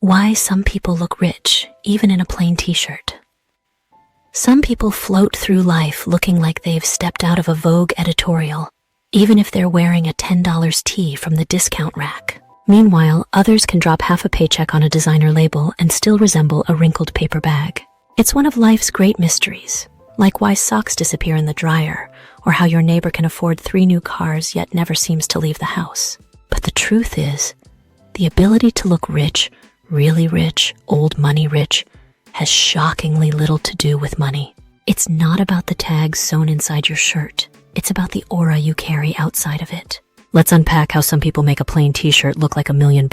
Why some people look rich, even in a plain t-shirt. Some people float through life looking like they've stepped out of a Vogue editorial, even if they're wearing a $10 tee from the discount rack. Meanwhile, others can drop half a paycheck on a designer label and still resemble a wrinkled paper bag. It's one of life's great mysteries, like why socks disappear in the dryer, or how your neighbor can afford 3 new cars yet never seems to leave the house. But the truth is, the ability to look rich, really rich, old money rich, has shockingly little to do with money. It's not about the tags sewn inside your shirt. It's about the aura you carry outside of it. Let's unpack how some people make a plain t-shirt look like $1 million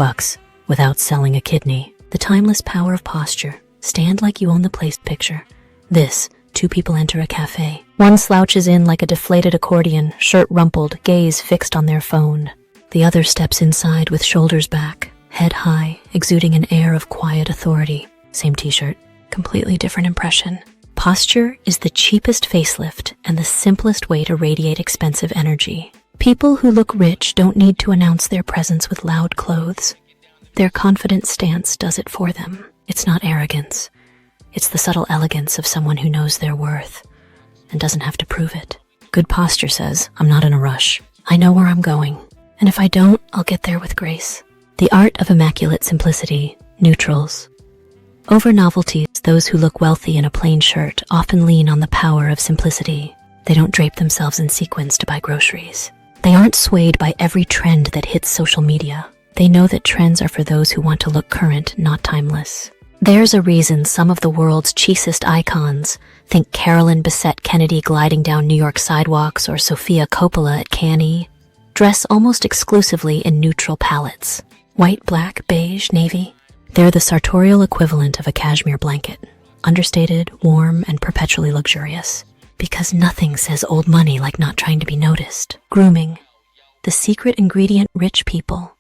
without selling a kidney. The timeless power of posture. Stand like you own the place picture. This, 2 people enter a cafe. One slouches in like a deflated accordion, shirt rumpled, gaze fixed on their phone. The other steps inside with shoulders back, head high, exuding an air of quiet authority. Same t-shirt, completely different impression. Posture is the cheapest facelift and the simplest way to radiate expensive energy. People who look rich don't need to announce their presence with loud clothes. Their confident stance does it for them. It's not arrogance. It's the subtle elegance of someone who knows their worth and doesn't have to prove it. Good posture says, I'm not in a rush. I know where I'm going. And if I don't, I'll get there with grace. The art of immaculate simplicity, neutrals. Over novelties, those who look wealthy in a plain shirt often lean on the power of simplicity. They don't drape themselves in sequins to buy groceries. They aren't swayed by every trend that hits social media. They know that trends are for those who want to look current, not timeless. There's a reason some of the world's chicest icons, think Carolyn Bessette Kennedy gliding down New York sidewalks or Sofia Coppola at Cannes, dress almost exclusively in neutral palettes. White, black, beige, navy. They're the sartorial equivalent of a cashmere blanket. Understated, warm, and perpetually luxurious. Because nothing says old money like not trying to be noticed. Grooming. The secret ingredient rich people.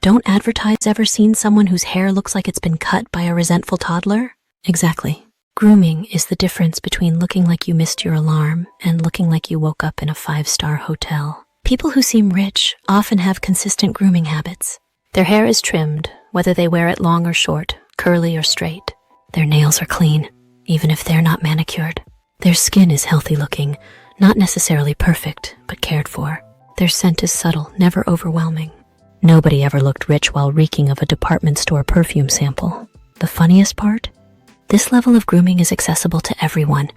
Don't advertise ever seen someone whose hair looks like it's been cut by a resentful toddler? Exactly. Grooming is the difference between looking like you missed your alarm and looking like you woke up in a 5-star hotel. People who seem rich often have consistent grooming habits. Their hair is trimmed, whether they wear it long or short, curly or straight. Their nails are clean, even if they're not manicured. Their skin is healthy looking, not necessarily perfect, but cared for. Their scent is subtle, never overwhelming. Nobody ever looked rich while reeking of a department store perfume sample. The funniest part? This level of grooming is accessible to everyone,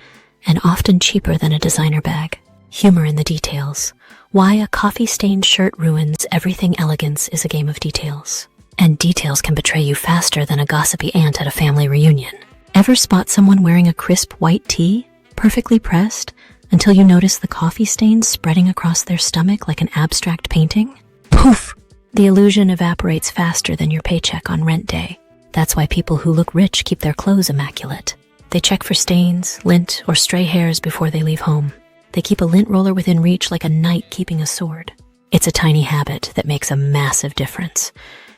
and often cheaper than a designer bag. Humor in the details. Why a coffee-stained shirt ruins everything elegance is a game of details. And details can betray you faster than a gossipy aunt at a family reunion. Ever spot someone wearing a crisp white tee, perfectly pressed, until you notice the coffee stains spreading across their stomach like an abstract painting? Poof! The illusion evaporates faster than your paycheck on rent day. That's why people who look rich keep their clothes immaculate. They check for stains, lint, or stray hairs before they leave home. They keep a lint roller within reach like a knight keeping a sword. It's a tiny habit that makes a massive difference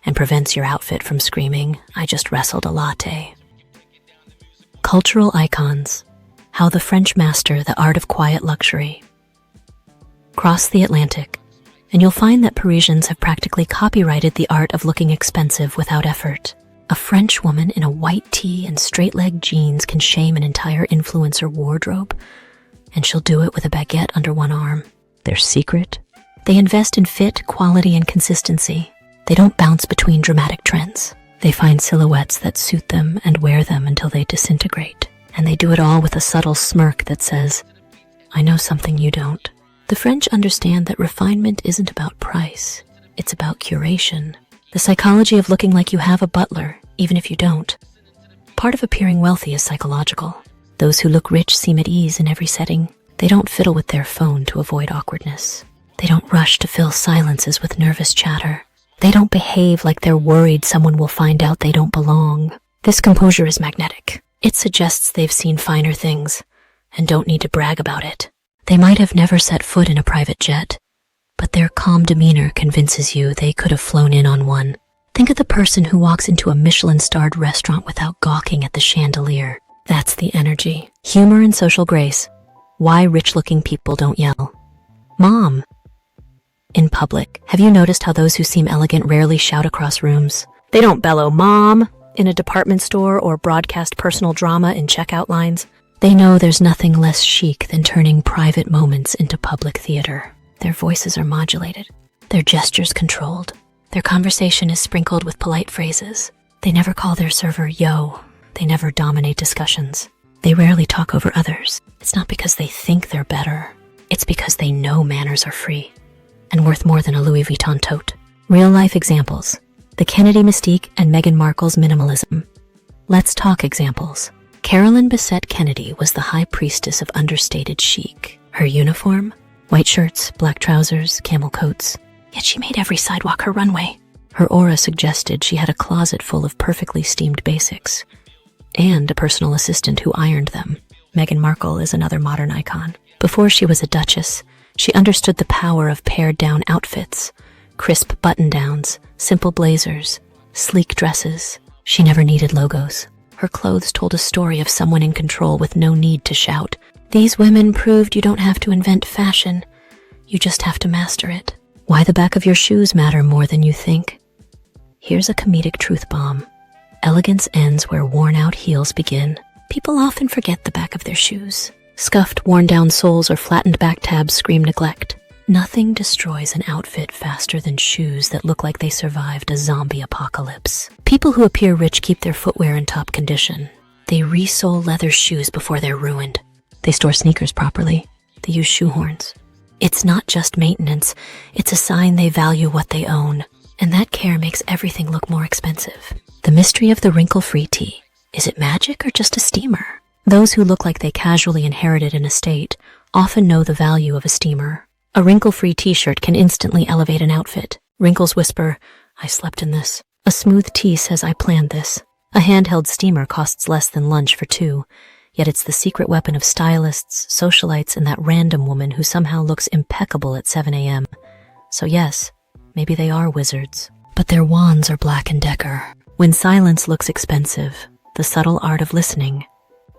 and prevents your outfit from screaming, I just wrestled a latte. Cultural icons. How the French master the art of quiet luxury. Cross the Atlantic, and you'll find that Parisians have practically copyrighted the art of looking expensive without effort. A French woman in a white tee and straight-leg jeans can shame an entire influencer wardrobe, and she'll do it with a baguette under one arm. Their secret? They invest in fit, quality, and consistency. They don't bounce between dramatic trends. They find silhouettes that suit them and wear them until they disintegrate. And they do it all with a subtle smirk that says, I know something you don't. The French understand that refinement isn't about price. It's about curation. The psychology of looking like you have a butler, even if you don't. Part of appearing wealthy is psychological. Those who look rich seem at ease in every setting. They don't fiddle with their phone to avoid awkwardness. They don't rush to fill silences with nervous chatter. They don't behave like they're worried someone will find out they don't belong. This composure is magnetic. It suggests they've seen finer things and don't need to brag about it. They might have never set foot in a private jet, but their calm demeanor convinces you they could have flown in on one. Think of the person who walks into a Michelin-starred restaurant without gawking at the chandelier. That's the energy. Humor and social grace. Why rich-looking people don't yell. Mom! In public, have you noticed how those who seem elegant rarely shout across rooms? They don't bellow "Mom" in a department store or broadcast personal drama in checkout lines. They know there's nothing less chic than turning private moments into public theater. Their voices are modulated, their gestures controlled, their conversation is sprinkled with polite phrases. They never call their server "yo." They never dominate discussions. They rarely talk over others. It's not because they think they're better. It's because they know manners are free and worth more than a Louis Vuitton tote. Real-life examples. The Kennedy mystique and Meghan Markle's minimalism. Let's talk examples. Carolyn Bessette Kennedy was the high priestess of understated chic. Her uniform? White shirts, black trousers, camel coats. Yet she made every sidewalk her runway. Her aura suggested she had a closet full of perfectly steamed basics and a personal assistant who ironed them. Meghan Markle is another modern icon. Before she was a duchess, she understood the power of pared-down outfits, crisp button-downs, simple blazers, sleek dresses. She never needed logos. Her clothes told a story of someone in control with no need to shout. These women proved you don't have to invent fashion. You just have to master it. Why the back of your shoes matter more than you think. Here's a comedic truth bomb. Elegance ends where worn-out heels begin. People often forget the back of their shoes. Scuffed, worn-down soles or flattened back tabs scream neglect. Nothing destroys an outfit faster than shoes that look like they survived a zombie apocalypse. People who appear rich keep their footwear in top condition. They resole leather shoes before they're ruined. They store sneakers properly. They use shoehorns. It's not just maintenance. It's a sign they value what they own. And that care makes everything look more expensive. The mystery of the wrinkle-free tee. Is it magic or just a steamer? Those who look like they casually inherited an estate often know the value of a steamer. A wrinkle-free t-shirt can instantly elevate an outfit. Wrinkles whisper, "I slept in this." A smooth tee says, "I planned this." A handheld steamer costs less than lunch for two, yet it's the secret weapon of stylists, socialites, and that random woman who somehow looks impeccable at 7 a.m. So yes, maybe they are wizards, but their wands are Black & Decker. When silence looks expensive, the subtle art of listening,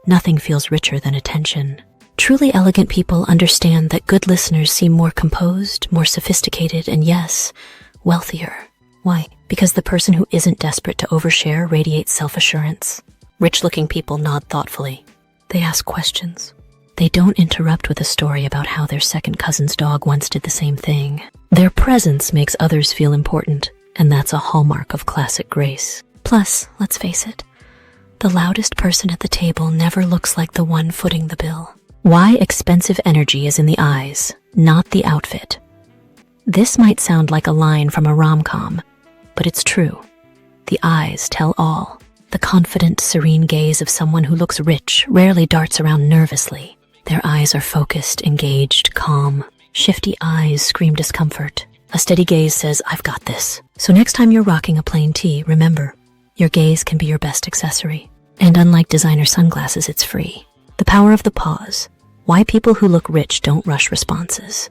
nothing feels richer than attention. Truly elegant people understand that good listeners seem more composed, more sophisticated, and yes, wealthier. Why? Because the person who isn't desperate to overshare radiates self-assurance. Rich-looking people nod thoughtfully. They ask questions. They don't interrupt with a story about how their second cousin's dog once did the same thing. Their presence makes others feel important, and that's a hallmark of classic grace. Plus, let's face it, the loudest person at the table never looks like the one footing the bill. Why expensive energy is in the eyes, not the outfit. This might sound like a line from a rom-com, but it's true. The eyes tell all. The confident, serene gaze of someone who looks rich rarely darts around nervously. Their eyes are focused, engaged, calm. Shifty eyes scream discomfort. A steady gaze says, "I've got this." So next time you're rocking a plain tee, remember, your gaze can be your best accessory. And unlike designer sunglasses, it's free. The power of the pause. Why people who look rich don't rush responses.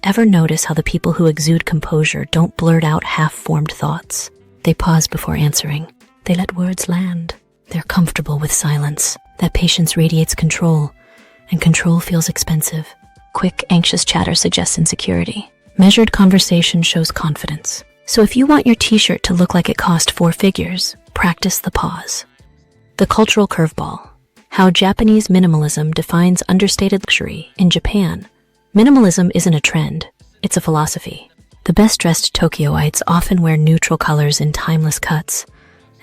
Ever notice how the people who exude composure don't blurt out half-formed thoughts? They pause before answering. They let words land. They're comfortable with silence. That patience radiates control, and control feels expensive. Quick, anxious chatter suggests insecurity. Measured conversation shows confidence. So if you want your t-shirt to look like it cost 4 figures, practice the pause. The cultural curveball. How Japanese minimalism defines understated luxury in Japan. Minimalism isn't a trend, it's a philosophy. The best-dressed Tokyoites often wear neutral colors in timeless cuts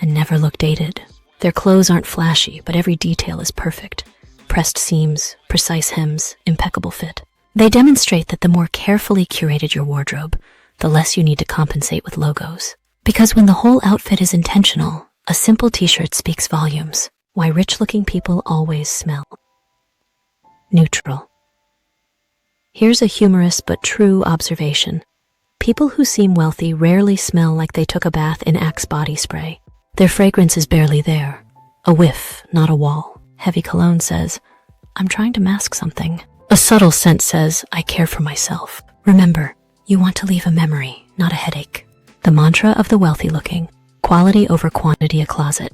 and never look dated. Their clothes aren't flashy, but every detail is perfect. Pressed seams, precise hems, impeccable fit. They demonstrate that the more carefully curated your wardrobe, the less you need to compensate with logos. Because when the whole outfit is intentional, a simple t-shirt speaks volumes. Why rich-looking people always smell neutral. Here's a humorous but true observation. People who seem wealthy rarely smell like they took a bath in Axe body spray. Their fragrance is barely there. A whiff, not a wall. Heavy cologne says, "I'm trying to mask something." A subtle scent says, "I care for myself." Remember, you want to leave a memory, not a headache. The mantra of the wealthy-looking. Quality over quantity. A closet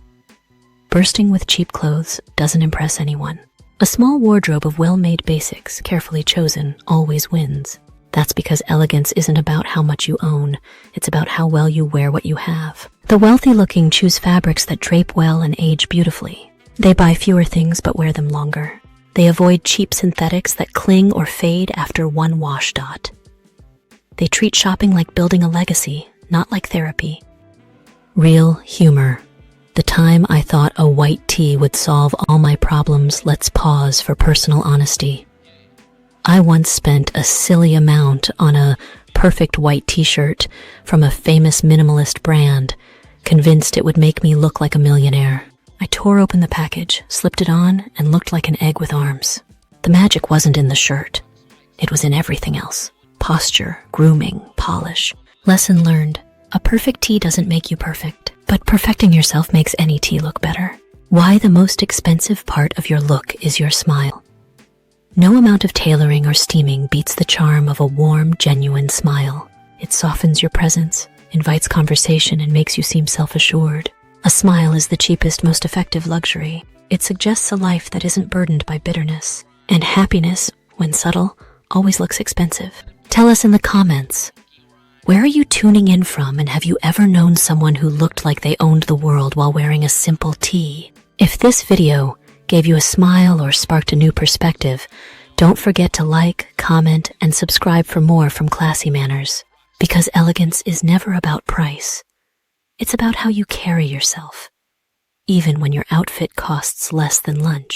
bursting with cheap clothes doesn't impress anyone. A small wardrobe of well-made basics, carefully chosen, always wins. That's because elegance isn't about how much you own, it's about how well you wear what you have. The wealthy-looking choose fabrics that drape well and age beautifully. They buy fewer things but wear them longer. They avoid cheap synthetics that cling or fade after one wash dot. They treat shopping like building a legacy, not like therapy. Real humor. The time I thought a white tee would solve all my problems, let's pause for personal honesty. I once spent a silly amount on a perfect white t-shirt from a famous minimalist brand, convinced it would make me look like a millionaire. I tore open the package, slipped it on, and looked like an egg with arms. The magic wasn't in the shirt. It was in everything else. Posture, grooming, polish. Lesson learned. A perfect tee doesn't make you perfect, but perfecting yourself makes any tee look better. Why the most expensive part of your look is your smile. No amount of tailoring or steaming beats the charm of a warm, genuine smile. It softens your presence, invites conversation, and makes you seem self-assured. A smile is the cheapest, most effective luxury. It suggests a life that isn't burdened by bitterness. And happiness, when subtle, always looks expensive. Tell us in the comments, where are you tuning in from, and have you ever known someone who looked like they owned the world while wearing a simple tee? If this video gave you a smile or sparked a new perspective, don't forget to like, comment, and subscribe for more from Classy Manners. Because elegance is never about price. It's about how you carry yourself, even when your outfit costs less than lunch.